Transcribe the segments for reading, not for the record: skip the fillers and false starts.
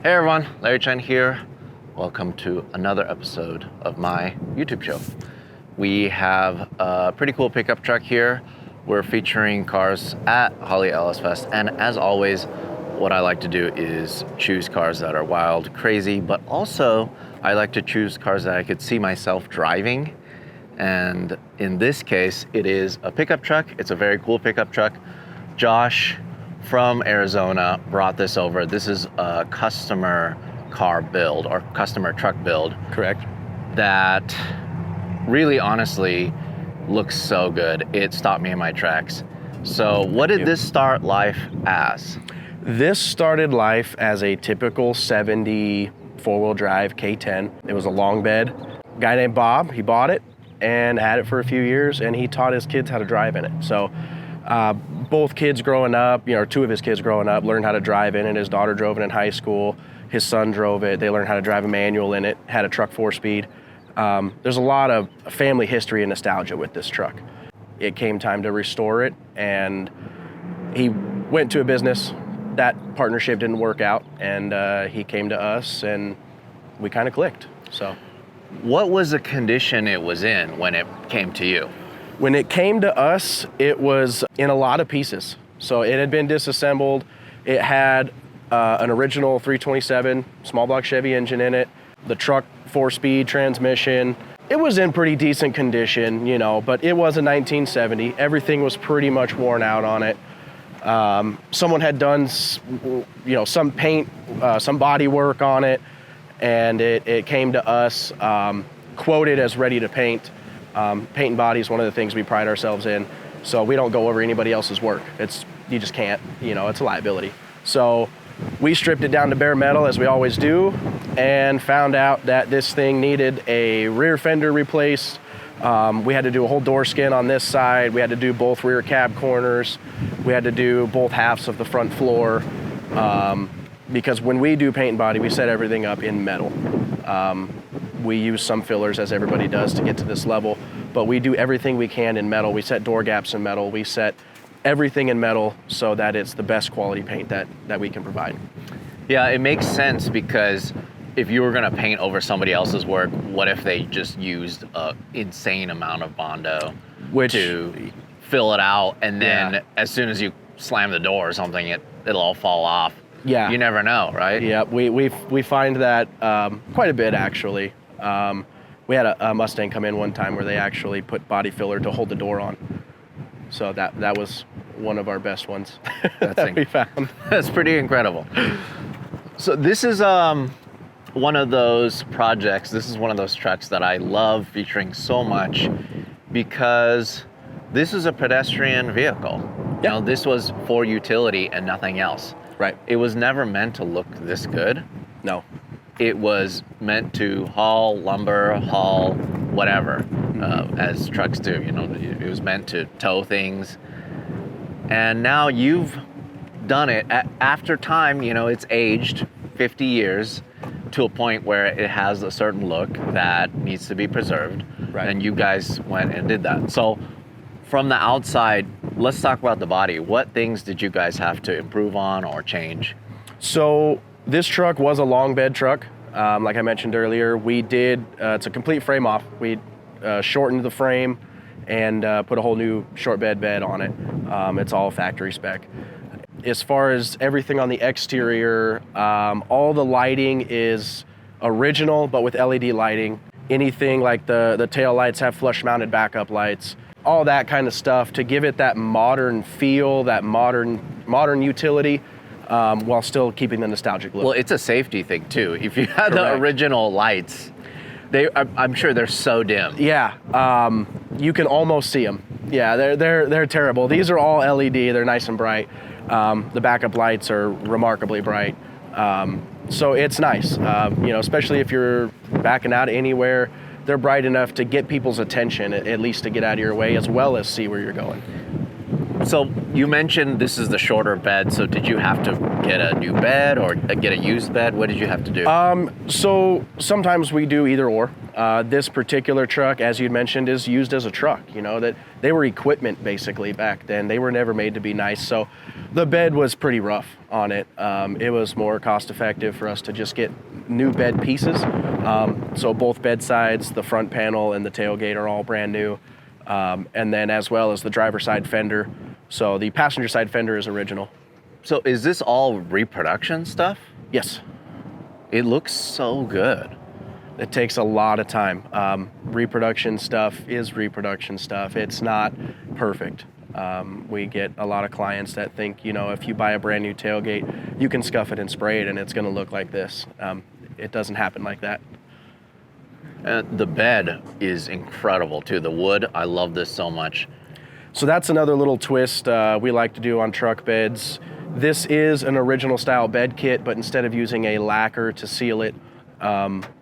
Hey everyone, Larry Chen here. Welcome to another episode of my YouTube show. We have a pretty cool pickup truck here. We're featuring cars at Holly LS Fest, and as always, what I like to do is choose cars that are wild, crazy, but also I like to choose cars that I could see myself driving. And in this case, it is a pickup truck. It's a very cool pickup truck. Josh from Arizona brought this over. This is a customer car build or customer truck build. Correct. That really honestly looks so good. It stopped me in my tracks. So what did this start life as? This started life as a typical 70 four-wheel drive K10. It was a long bed. A guy named Bob, he bought it and had it for a few years, and he taught his kids how to drive in it. So both kids growing up, two of his kids growing up, learned how to drive in it. His daughter drove it in high school. His son drove it. They learned how to drive a manual in it, had a truck 4-speed. There's a lot of family history and nostalgia with this truck. It came time to restore it, and he went to a business. That partnership didn't work out, and he came to us, and we kind of clicked. So, what was the condition it was in when it came to you? When it came to us, it was in a lot of pieces. So it had been disassembled. It had an original 327 small block Chevy engine in it, the truck 4-speed transmission. It was in pretty decent condition, but it was a 1970. Everything was pretty much worn out on it. Someone had done, some paint, some body work on it, and it came to us quoted as ready to paint. Paint and body is one of the things we pride ourselves in, so we don't go over anybody else's work. You just can't, it's a liability. So we stripped it down to bare metal, as we always do, and found out that this thing needed a rear fender replaced. We had to do a whole door skin on this side. We had to do both rear cab corners. We had to do both halves of the front floor, because when we do paint and body, we set everything up in metal. We use some fillers, as everybody does, to get to this level, but we do everything we can in metal. We set door gaps in metal. We set everything in metal so that it's the best quality paint that we can provide. Yeah, it makes sense, because if you were gonna paint over somebody else's work, what if they just used an insane amount of Bondo to fill it out, and then as soon as you slam the door or something, it'll all fall off? Yeah. You never know, right? Yeah, we find that quite a bit, actually. We had a Mustang come in one time where they actually put body filler to hold the door on. So that was one of our best ones that we found. That's pretty incredible. So this is one of those projects, this is one of those trucks that I love featuring so much, because this is a pedestrian vehicle. Yep. This was for utility and nothing else. Right. It was never meant to look this good. No. It was meant to haul lumber, haul whatever, as trucks do. It was meant to tow things. And now you've done it after time, it's aged 50 years to a point where it has a certain look that needs to be preserved. Right. And you guys went and did that. So from the outside, let's talk about the body. What things did you guys have to improve on or change? So this truck was a long bed truck. Like I mentioned earlier, we did, it's a complete frame off. We shortened the frame and put a whole new short bed on it. It's all factory spec. As far as everything on the exterior, all the lighting is original, but with LED lighting. Anything like the tail lights have flush mounted backup lights. All that kind of stuff to give it that modern feel, that modern utility, while still keeping the nostalgic look. Well, it's a safety thing too. If you had the original lights, I'm sure they're so dim. Yeah, you can almost see them. Yeah, they're terrible. These are all LED. They're nice and bright. The backup lights are remarkably bright. So it's nice, especially if you're backing out anywhere. They're bright enough to get people's attention, at least to get out of your way, as well as see where you're going. So you mentioned this is the shorter bed. So did you have to get a new bed or get a used bed? What did you have to do? So sometimes we do either or. This particular truck, as you mentioned, is used as a truck. You know, that they were equipment basically back then. They were never made to be nice. So the bed was pretty rough on it. It was more cost effective for us to just get new bed pieces. So both bed sides, the front panel and the tailgate are all brand new. And then as well as the driver's side fender. So the passenger side fender is original. So is this all reproduction stuff? Yes. It looks so good. It takes a lot of time. Reproduction stuff is reproduction stuff. It's not perfect. We get a lot of clients that think, you know, if you buy a brand new tailgate, you can scuff it and spray it and it's gonna look like this. It doesn't happen like that. The bed is incredible too. The wood, I love this so much. So that's another little twist we like to do on truck beds. This is an original style bed kit, but instead of using a lacquer to seal it,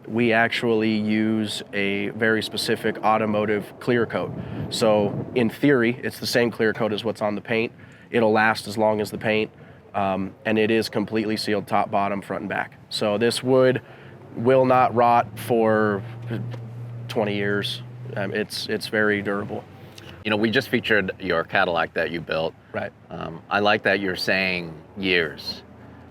we actually use a very specific automotive clear coat. So in theory, it's the same clear coat as what's on the paint. It'll last as long as the paint, and it is completely sealed top, bottom, front, and back. So this wood will not rot for 20 years. It's very durable. You know, we just featured your Cadillac that you built. Right. I like that you're saying years,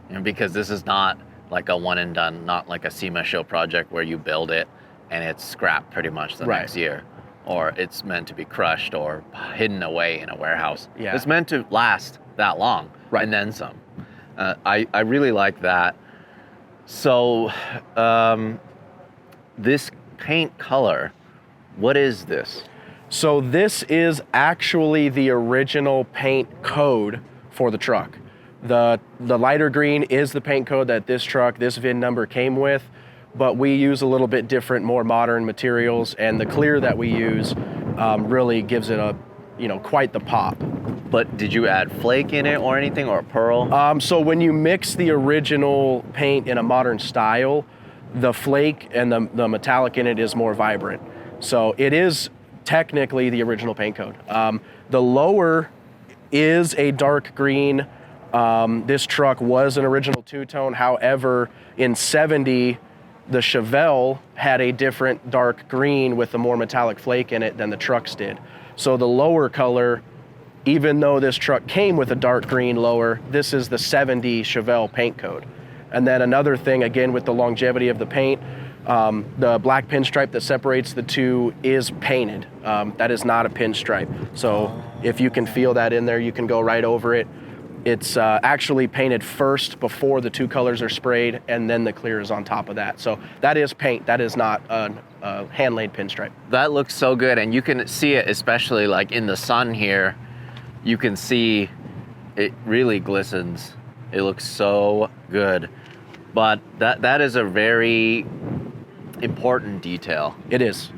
you know, because this is not like a one and done, not like a SEMA show project where you build it and it's scrapped pretty much the next year, or it's meant to be crushed or hidden away in a warehouse. Yeah. It's meant to last that long, and then some. I really like that. So this paint color, what is this? So this is actually the original paint code for the truck. The lighter green is the paint code that this truck, this VIN number came with, but we use a little bit different, more modern materials, and the clear that we use really gives it a, you know, quite the pop. But did you add flake in it or anything, or pearl? So when you mix the original paint in a modern style, the flake and the metallic in it is more vibrant. So it is technically the original paint code. The lower is a dark green. This truck was an original two-tone. However, in 70, the Chevelle had a different dark green with a more metallic flake in it than the trucks did. So the lower color, even though this truck came with a dark green lower, this is the 70 Chevelle paint code. And then another thing, again, with the longevity of the paint, the black pinstripe that separates the two is painted. That is not a pinstripe. So if you can feel that in there, you can go right over it. It's actually painted first before the two colors are sprayed, and then the clear is on top of that. So that is paint. That is not a hand-laid pinstripe. That looks so good, and you can see it, especially like in the sun here. You can see it really glistens. It looks so good. But that is a very important detail. It is.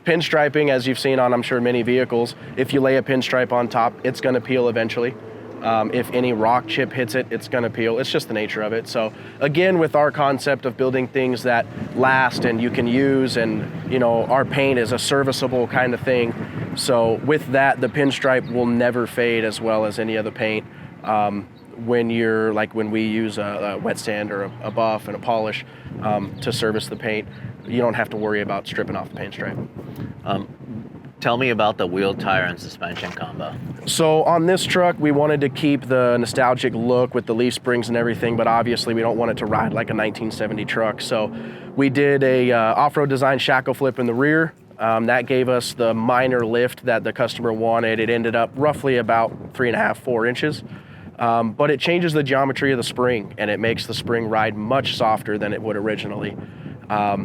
Pinstriping, as you've seen on, I'm sure, many vehicles, if you lay a pinstripe on top, it's going to peel eventually. If any rock chip hits it, it's going to peel. It's just the nature of it. So again, with our concept of building things that last and you can use, and you know, our paint is a serviceable kind of thing. So with that, the pinstripe will never fade as well as any other paint. When we use a wet sand or a buff and a polish to service the paint, you don't have to worry about stripping off the paint stripe. Tell me about the wheel, tire, and suspension combo. So on this truck, we wanted to keep the nostalgic look with the leaf springs and everything, but obviously we don't want it to ride like a 1970 truck. So we did a off-road design shackle flip in the rear. That gave us the minor lift that the customer wanted. It ended up roughly about 3.5, 4 inches. But it changes the geometry of the spring, and it makes the spring ride much softer than it would originally.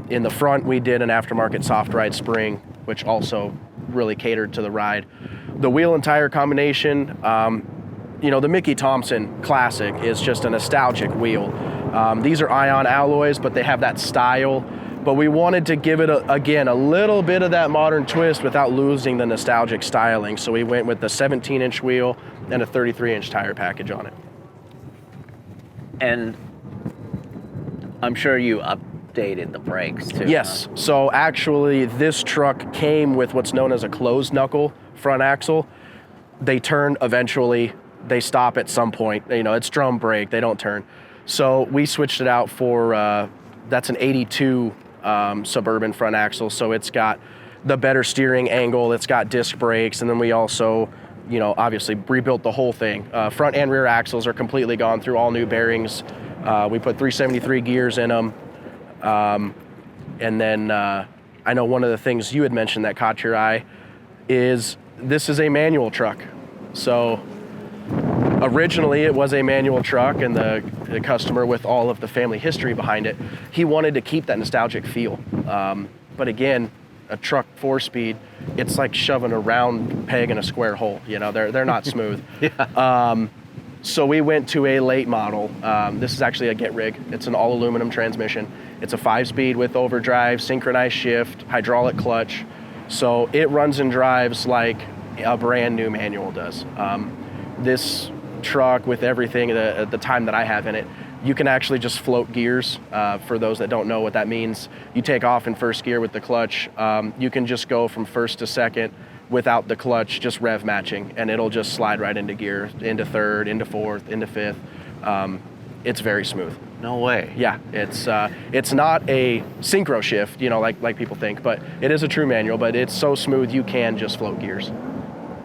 In the front, we did an aftermarket soft ride spring, which also really catered to the ride. The wheel and tire combination, you know, the Mickey Thompson Classic is just a nostalgic wheel. These are ion alloys, but they have that style. But we wanted to give it, again, a little bit of that modern twist without losing the nostalgic styling. So we went with the 17-inch wheel and a 33-inch tire package on it. And I'm sure you updated the brakes too. Yes. So actually, this truck came with what's known as a closed knuckle front axle. They turn eventually. They stop at some point. You know, it's drum brake. They don't turn. So we switched it out for, that's an 82 Suburban front axle. So it's got the better steering angle. It's got disc brakes. And then we also, you know, obviously rebuilt the whole thing. Front and rear axles are completely gone through, all new bearings. We put 373 gears in them. And then I know one of the things you had mentioned that caught your eye is this is a manual truck. So originally it was a manual truck, and the customer, with all of the family history behind it, he wanted to keep that nostalgic feel. But again, a truck 4-speed, it's like shoving a round peg in a square hole. You know, they're not smooth. Yeah. So we went to a late model. This is actually a get rig. It's an all aluminum transmission. It's a 5-speed with overdrive, synchronized shift, hydraulic clutch. So it runs and drives like a brand new manual does. This truck, with everything at the time that I have in it, you can actually just float gears. For those that don't know what that means, you take off in first gear with the clutch. You can just go from first to second without the clutch, just rev matching, and it'll just slide right into gear, into third, into fourth, into fifth. It's very smooth. No way. Yeah, it's not a synchro shift, you know, like people think, but it is a true manual, but it's so smooth you can just float gears.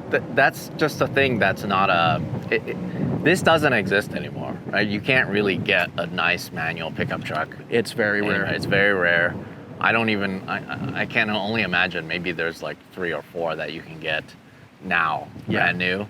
That's just a thing that's not this doesn't exist anymore, right? You can't really get a nice manual pickup truck. It's very rare. It's very rare. I can only imagine maybe there's like 3 or 4 that you can get now, brand new.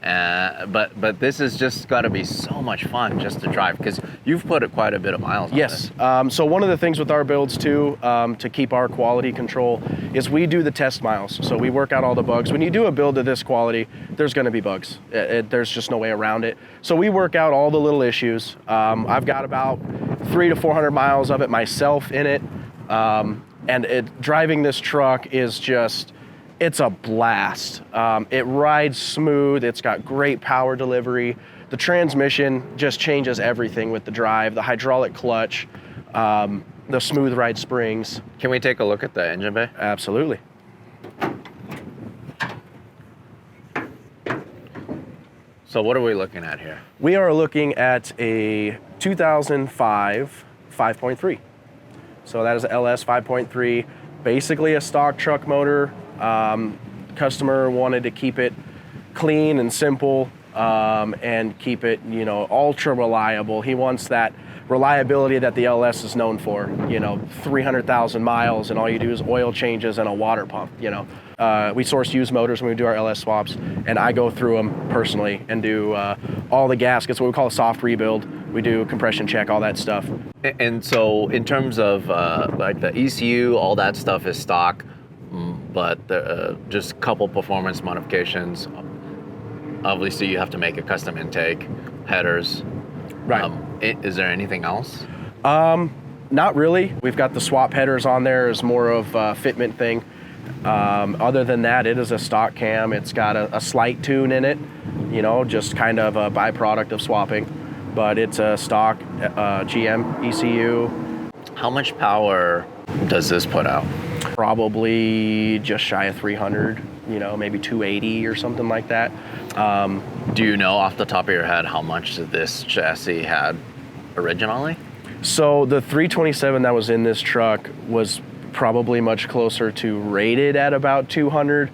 But this has just got to be so much fun just to drive, because you've put quite a bit of miles on Yes. it. So one of the things with our builds too, to keep our quality control, is we do the test miles. So we work out all the bugs. When you do a build of this quality, there's going to be bugs. There's just no way around it. So we work out all the little issues. I've got about 300 to 400 miles of it myself in it. And driving this truck is just, it's a blast. It rides smooth. It's got great power delivery. The transmission just changes everything with the drive, the hydraulic clutch, the smooth ride springs. Can we take a look at the engine bay? Absolutely. So what are we looking at here? We are looking at a 2005 5.3. So that is an LS 5.3, basically a stock truck motor. Customer wanted to keep it clean and simple, and keep it, you know, ultra reliable. He wants that reliability that the LS is known for, you know, 300,000 miles and all you do is oil changes and a water pump, you know. We source used motors when we do our LS swaps, and I go through them personally and do all the gaskets, what we call a soft rebuild. We do compression check, all that stuff. And so in terms of like the ECU, all that stuff is stock, but just a couple performance modifications. Obviously you have to make a custom intake, headers. Right. Is there anything else? Not really. We've got the swap headers on there as more of a fitment thing. Other than that, it is a stock cam. It's got a slight tune in it, you know, just kind of a byproduct of swapping. But it's a stock GM ECU. How much power does this put out? Probably just shy of 300, you know, maybe 280 or something like that. Do you know off the top of your head how much this chassis had originally? So the 327 that was in this truck was probably much closer to rated at about 200.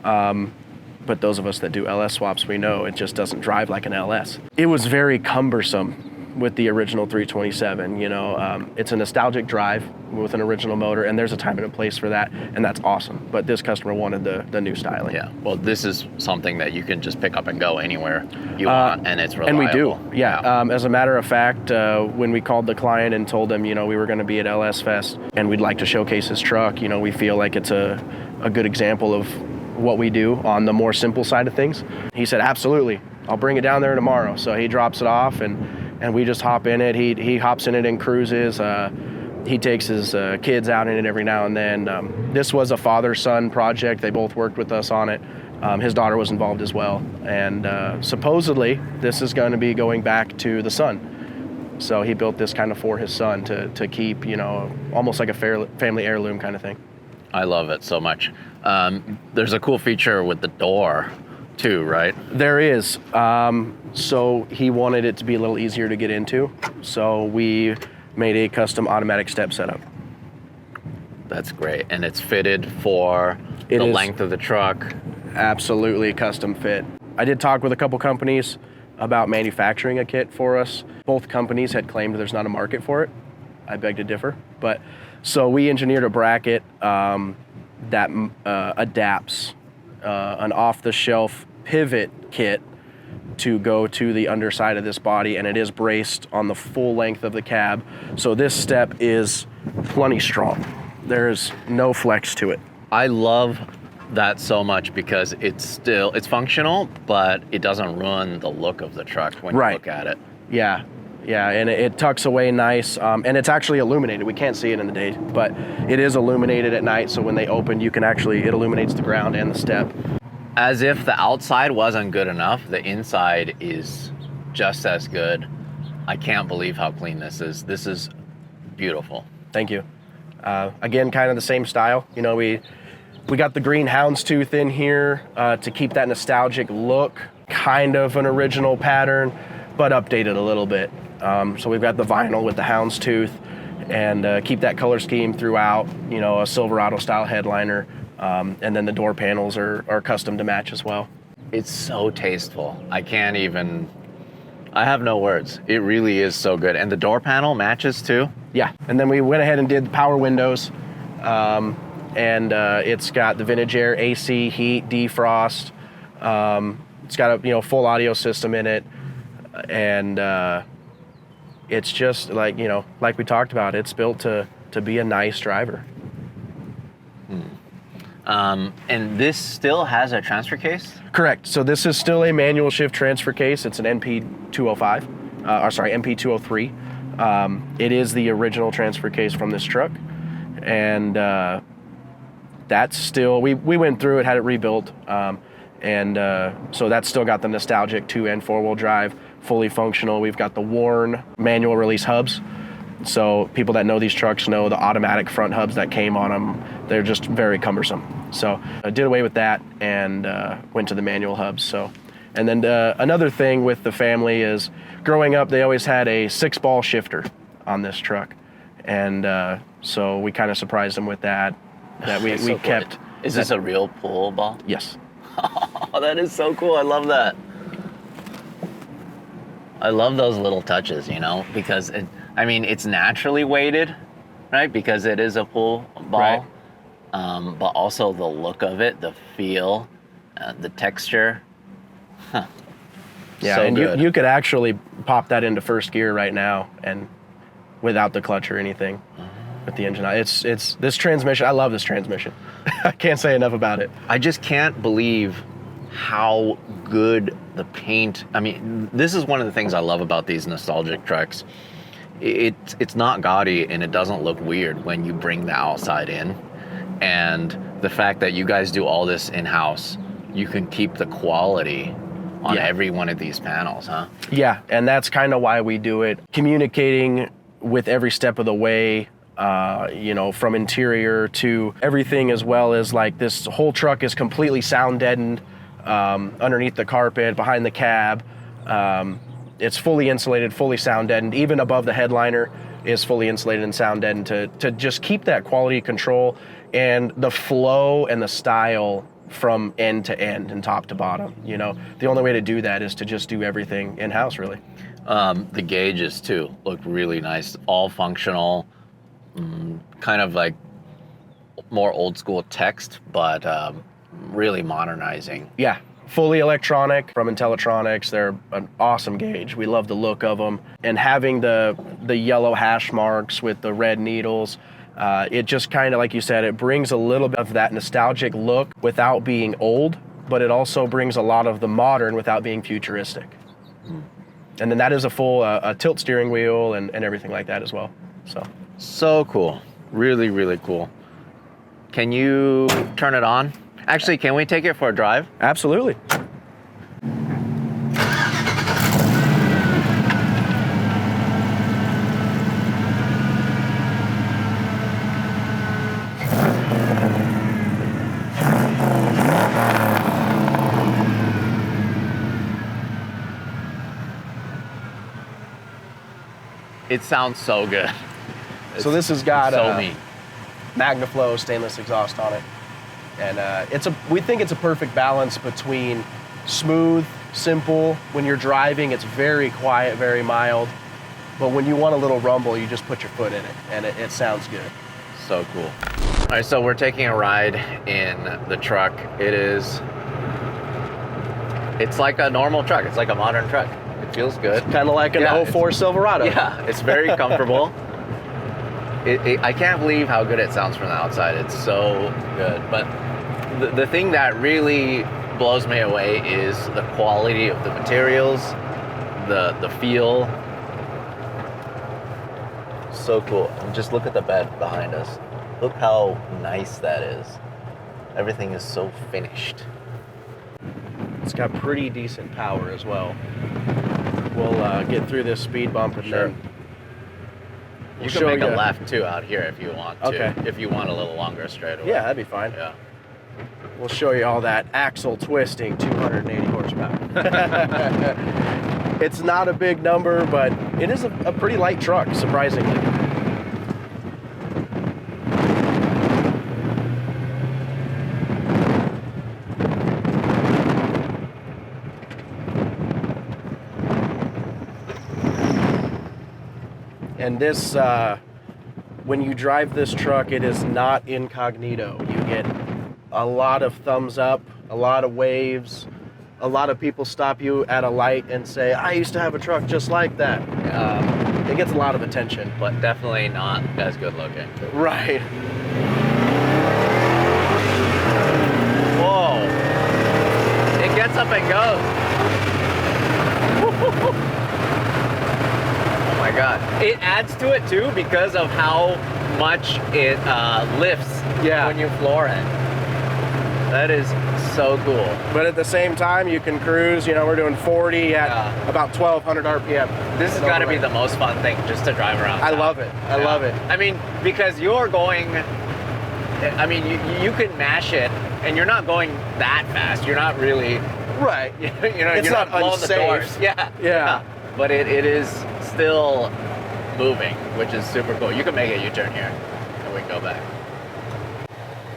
But those of us that do LS swaps, we know it just doesn't drive like an LS. It was very cumbersome with the original 327, you know. It's a nostalgic drive with an original motor, and there's a time and a place for that, and that's awesome. But this customer wanted the new styling. Yeah, well, this is something that you can just pick up and go anywhere you want, and it's reliable. And we do, yeah. As a matter of fact, when we called the client and told them, you know, we were going to be at LS Fest and we'd like to showcase his truck, you know, we feel like it's a good example of what we do on the more simple side of things. He said, absolutely, I'll bring it down there tomorrow. So he drops it off and we just hop in it. He hops in it and cruises. He takes his kids out in it every now and then. This was a father-son project. They both worked with us on it. His daughter was involved as well. And supposedly this is going to be going back to the son. So he built this kind of for his son to keep, you know, almost like a family heirloom kind of thing. I love it so much. There's a cool feature with the door too, right? There is. So he wanted it to be a little easier to get into. So we made a custom automatic step setup. That's great. And it's fitted for the length of the truck. Absolutely custom fit. I did talk with a couple companies about manufacturing a kit for us. Both companies had claimed there's not a market for it. I beg to differ. But so we engineered a bracket that adapts an off-the-shelf pivot kit to go to the underside of this body, and it is braced on the full length of the cab. So this step is plenty strong. There's no flex to it. I love that so much because it's functional, but it doesn't ruin the look of the truck when you look at it. Yeah, and it tucks away nice, and it's actually illuminated. We can't see it in the day, but it is illuminated at night, so when they open, you can actually, it illuminates the ground and the step. As if the outside wasn't good enough, the inside is just as good. I can't believe how clean this is. This is beautiful. Thank you. Again, kind of the same style. You know, we got the green houndstooth in here to keep that nostalgic look, kind of an original pattern, but updated a little bit. So we've got the vinyl with the houndstooth and keep that color scheme throughout, you know, a Silverado style headliner. And then the door panels are custom to match as well. It's so tasteful. I have no words. It really is so good. And the door panel matches too? Yeah, and then we went ahead and did the power windows. And it's got the vintage air, AC, heat, defrost. It's got a full audio system in it. And it's just like we talked about, it's built to be a nice driver. And this still has a transfer case? Correct. So this is still a manual shift transfer case. It's an NP205, NP203. It is the original transfer case from this truck. And that's still, we went through it, had it rebuilt. So that's still got the nostalgic 2 and 4-wheel drive, fully functional. We've got the worn manual release hubs. So people that know these trucks know the automatic front hubs that came on them. They're just very cumbersome. So I did away with that and went to the manual hubs. So, and then another thing with the family is growing up, they always had a 6-ball shifter on this truck. And so we kind of surprised them with that we so kept. Cool. Is this a real pull ball? Yes. Oh, that is so cool. I love that. I love those little touches, because it's naturally weighted, right? Because it is a pull ball. Right. But also the look of it, the feel, the texture. Huh. Yeah, so and good. you could actually pop that into first gear right now and without the clutch or anything with the engine. It's this transmission. I love this transmission. I can't say enough about it. I just can't believe how good the paint. This is one of the things I love about these nostalgic trucks. It's not gaudy and it doesn't look weird when you bring the outside in. And the fact that you guys do all this in-house, you can keep the quality on every one of these panels, huh? Yeah, and that's kind of why we do it. Communicating with every step of the way, from interior to everything, as well as like this whole truck is completely sound deadened underneath the carpet, behind the cab. It's fully insulated, fully sound deadened. Even above the headliner is fully insulated and sound deadened to just keep that quality control and the flow and the style from end to end and top to bottom. The only way to do that is to just do everything in-house, really. The gauges too look really nice, all functional, kind of like more old school text, but really modernizing. Yeah, fully electronic from Intellitronics. They're an awesome gauge. We love the look of them. And having the yellow hash marks with the red needles, it just kind of, like you said, it brings a little bit of that nostalgic look without being old, but it also brings a lot of the modern without being futuristic. And then that is a full a tilt steering wheel and everything like that as well. So cool. Really, really cool. Can you turn it on? Actually, can we take it for a drive? Absolutely. It sounds so good. So this has got so neat. MagnaFlow stainless exhaust on it, and we think it's a perfect balance between smooth, simple. When you're driving, it's very quiet, very mild. But when you want a little rumble, you just put your foot in it, and it sounds good. So cool. All right, so we're taking a ride in the truck. It's like a normal truck. It's like a modern truck. It feels good. Kind of like an 04 Silverado. Yeah, it's very comfortable. I can't believe how good it sounds from the outside. It's so good. But the thing that really blows me away is the quality of the materials, the feel. So cool. And just look at the bed behind us. Look how nice that is. Everything is so finished. It's got pretty decent power as well. We'll get through this speed bump and then you can make a left too out here if you want to. Okay. If you want a little longer straightaway. Yeah, that'd be fine. Yeah. We'll show you all that axle twisting, 280 horsepower. It's not a big number, but it is a pretty light truck, surprisingly. And this, when you drive this truck, it is not incognito. You get a lot of thumbs up, a lot of waves. A lot of people stop you at a light and say, I used to have a truck just like that. It gets a lot of attention. But definitely not as good looking. Right. Whoa. It gets up and goes. Oh my God. It adds to it too because of how much it lifts when you floor it. That is so cool. But at the same time, you can cruise. You know, we're doing 40 at about 1,200 RPM. This has got to be the most fun thing just to drive around. I love it. I love it. I mean, because you're going, I mean, you can mash it and you're not going that fast. You're not really. Right. You know, it's you're not blowing unsafe. the doors. Yeah. But it is still moving, which is super cool. You can make a U-turn here and we can go back.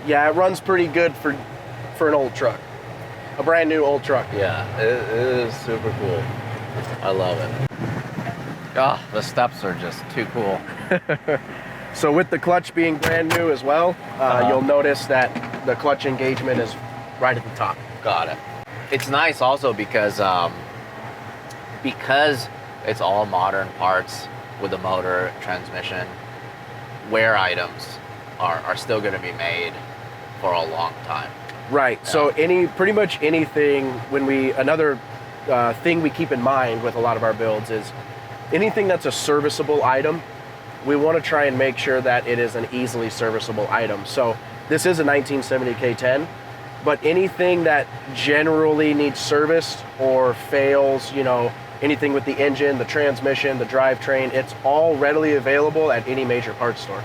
Yeah, it runs pretty good for an old truck. A brand new old truck. Yeah, it is super cool. I love it. Oh, the steps are just too cool. So with the clutch being brand new as well, you'll notice that the clutch engagement is right at the top. Got it. It's nice also because it's all modern parts with the motor, transmission, wear items are still going to be made for a long time. Right. Yeah. So pretty much anything, another thing we keep in mind with a lot of our builds is anything that's a serviceable item, we want to try and make sure that it is an easily serviceable item. So this is a 1970 K10, but anything that generally needs serviced or fails, you know, anything with the engine, the transmission, the drivetrain, it's all readily available at any major parts store.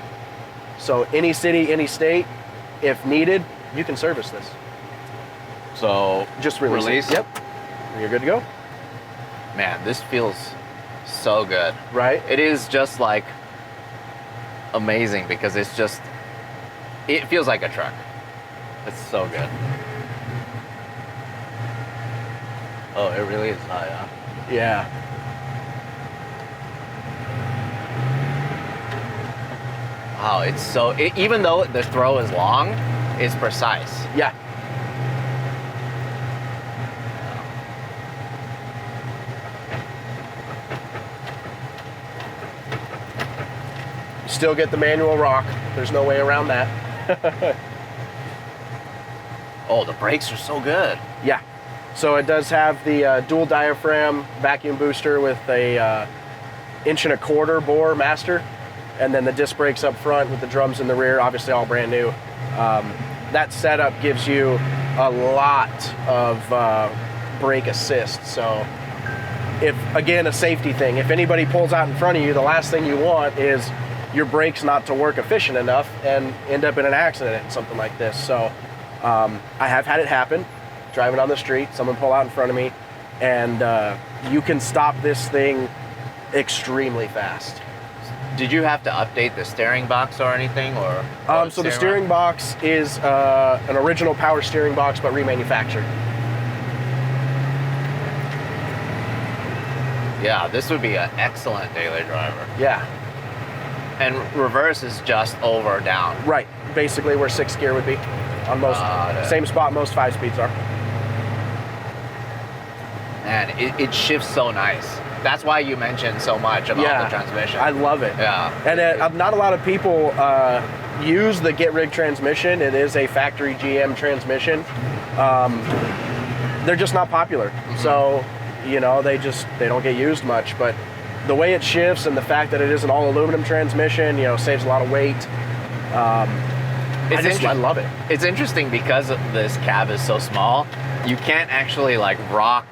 So any city, any state, if needed, you can service this. So just release. Yep. You're good to go. Man, this feels so good. Right? It is just like amazing because it feels like a truck. It's so good. Oh, it really is high, huh? Yeah. Wow, it's so, even though the throw is long, it's precise. Yeah. You still get the manual rock. There's no way around that. Oh, the brakes are so good. Yeah. So it does have the dual diaphragm vacuum booster with a 1.25" bore master, and then the disc brakes up front with the drums in the rear, obviously all brand new. That setup gives you a lot of brake assist. So if, again, a safety thing, if anybody pulls out in front of you, the last thing you want is your brakes not to work efficient enough and end up in an accident and something like this. So I have had it happen. Driving on the street, someone pull out in front of me, and you can stop this thing extremely fast. Did you have to update the steering box or anything, or So the steering box is an original power steering box, but remanufactured. Yeah, this would be an excellent daily driver. Yeah. And reverse is just over or down. Right. Basically where 6th gear would be on most. Same spot most 5-speeds are. Man, it shifts so nice. That's why you mentioned so much about the transmission. I love it. Yeah. And not a lot of people use the Get Rig transmission. It is a factory GM transmission. They're just not popular. Mm-hmm. So, you know, they don't get used much. But the way it shifts and the fact that it is an all aluminum transmission, you know, saves a lot of weight. I love it. It's interesting because this cab is so small, you can't actually like rock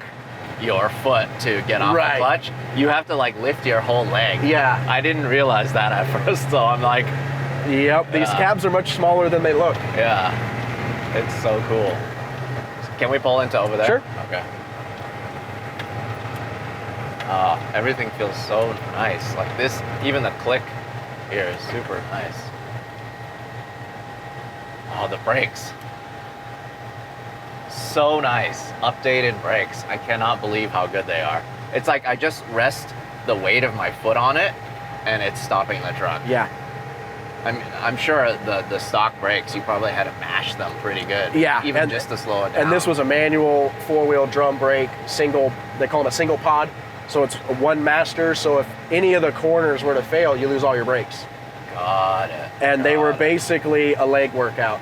your foot to get off the clutch. You have to like lift your whole leg. Yeah. I didn't realize that at first, so I'm like, yep, these cabs are much smaller than they look. Yeah. It's so cool. Can we pull into over there? Sure. Okay. Everything feels so nice. Like this, even the click here is super nice. Oh, the brakes. So nice. Updated brakes. I cannot believe how good they are. It's like I just rest the weight of my foot on it and it's stopping the truck. Yeah. I'm sure the stock brakes, you probably had to mash them pretty good. Yeah. Even just to slow it down. And this was a manual 4-wheel drum brake, they call it a single pod. So it's one master. So if any of the corners were to fail, you lose all your brakes. Got it. And they were basically a leg workout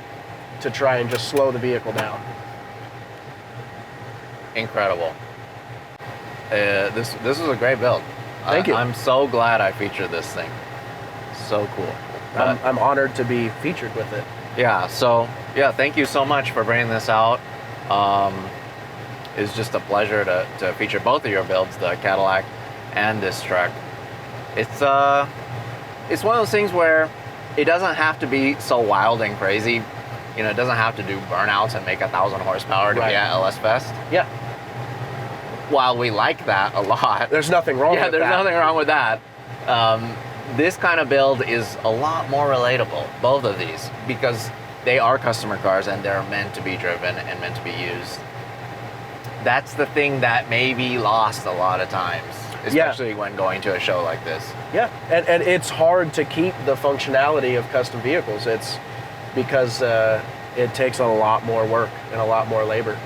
to try and just slow the vehicle down. Incredible. This was a great build. Thank you. I'm so glad I featured this thing. So cool. I'm honored to be featured with it. Yeah, so thank you so much for bringing this out. It's just a pleasure to feature both of your builds, the Cadillac and this truck. It's one of those things where it doesn't have to be so wild and crazy. You know, it doesn't have to do burnouts and make 1,000 horsepower to be at LS Fest. Yeah. While we like that a lot. There's nothing wrong with that. Yeah, there's nothing wrong with that. This kind of build is a lot more relatable, both of these, because they are customer cars and they're meant to be driven and meant to be used. That's the thing that may be lost a lot of times, especially when going to a show like this. Yeah, and it's hard to keep the functionality of custom vehicles. It's because it takes a lot more work and a lot more labor.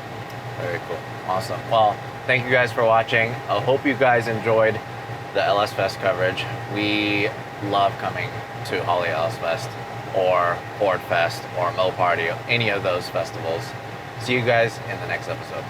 Very cool. Awesome. Well, thank you guys for watching. I hope you guys enjoyed the LS Fest coverage. We love coming to Holly LS Fest or Ford Fest or Mo Party, any of those festivals. See you guys in the next episode.